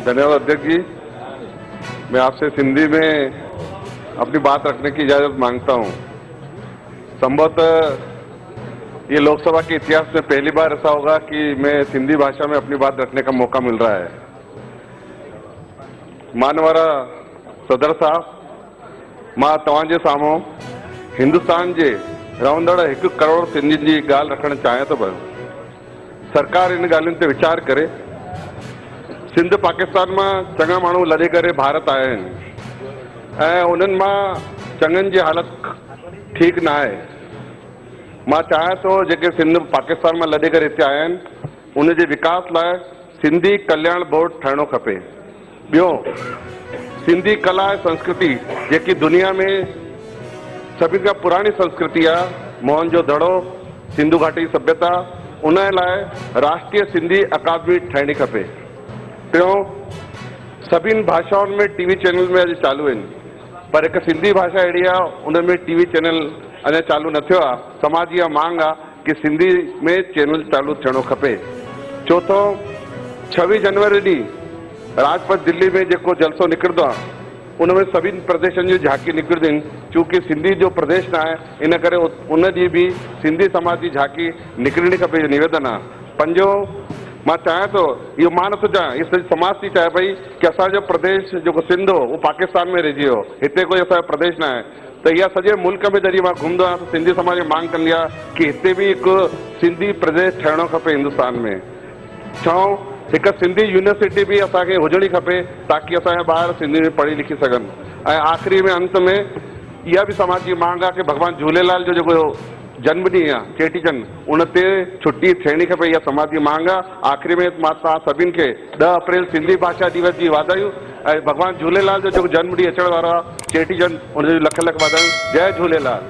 धन्यवाद अध्यक्ष जी। मैं आपसे सिंधी में अपनी बात रखने की इजाज़त मांगता हूं। संभवतः ये लोकसभा के इतिहास में पहली बार ऐसा होगा कि मैं सिंधी भाषा में अपनी बात रखने का मौका मिल रहा है। मानवारा सदर साहब, मां तव्हांजे साम्हूं हिंदुस्तान जे रहंदड़ 1 करोड़ सिंधियुनि जी ॻाल्हि रखणु चाहियां थो पियो। सरकार इन ॻाल्हियुनि ते वीचार करे। सिंध पाकिस्तान मां चङा माण्हू लॾे करे भारत आया आहिनि ऐं उन्हनि मां चङनि जी हालत ठीक न आहे। मां चाहियां थो जेके सिंध पाकिस्तान मां लॾे करे हिते आया आहिनि उन जे विकास लाइ सिंधी कल्याण बोर्ड ठहिणो खपे। ॿियो, सिंधी कला ऐं संस्कृति जेकी दुनिया में सभिनि खां पुराणी संस्कृति आहे, मोहनजोदड़ो, सिंधु घाटी सभ्यता, उन लाइ राष्ट्रीय सिंधी अकादमी ठहिणी खपे। टियों, सभिनि भाषाउनि में टीवी चैनल में अॼु चालू आहिनि, पर हिकु सिंधी भाषा अहिड़ी आहे उन में टीवी चैनल अञा चालू न थियो आहे। समाज इहा मांग आहे कि सिंधी में चैनल चालू थियणो खपे। चौथों, 26 जनवरी ॾींहुं राजपथ दिल्ली में जेको जलसो निकिरंदो आहे उन में सभिनि प्रदेशनि जूं झांकी निकिरंदियूं आहिनि। चूंकि सिंधी जो प्रदेश न आहे इन करे उन जी बि सिंधी समाज जी झांकी निकिरणी खपे, जो निवेदन आहे। पंजों, मां चाहियां थो, इहो मां नथो चाहियां, इहो सॼी समाज थी चाहे पई कि असांजो प्रदेश जेको सिंध हो उहो पाकिस्तान में रहिजी वियो, हिते कोई असांजो प्रदेश न आहे। त इहा सॼे मुल्क में जॾहिं मां घुमंदो आहियां त सिंधी समाज मांग कंदी आहे कि हिते बि हिकु सिंधी प्रदेश ठहिणो खपे हिंदुस्तान में। छहों, हिकु सिंधी यूनिवर्सिटी बि असांखे हुजणी खपे ताकि असांजा ॿार सिंधी में पढ़ी लिखी सघनि। ऐं आख़िरी में अंत में इहा बि समाज जी मांग आहे कि भॻवान झूलेलाल जो जेको जन्म ॾींहुं आहे चेटीचंड, उन ते छुट्टी थियणी खपे, इहा समाज जी मांग आहे। आख़िरी में मां तव्हां सभिनि खे 10 अप्रैल सिंधी भाषा दिवस जी वाधायूं ऐं भॻवान झूलेलाल जो जेको जन्म ॾींहुं अचण वारो आहे चेटीचंड, उन जो लख लख वाधायूं। जय झूलेलाल।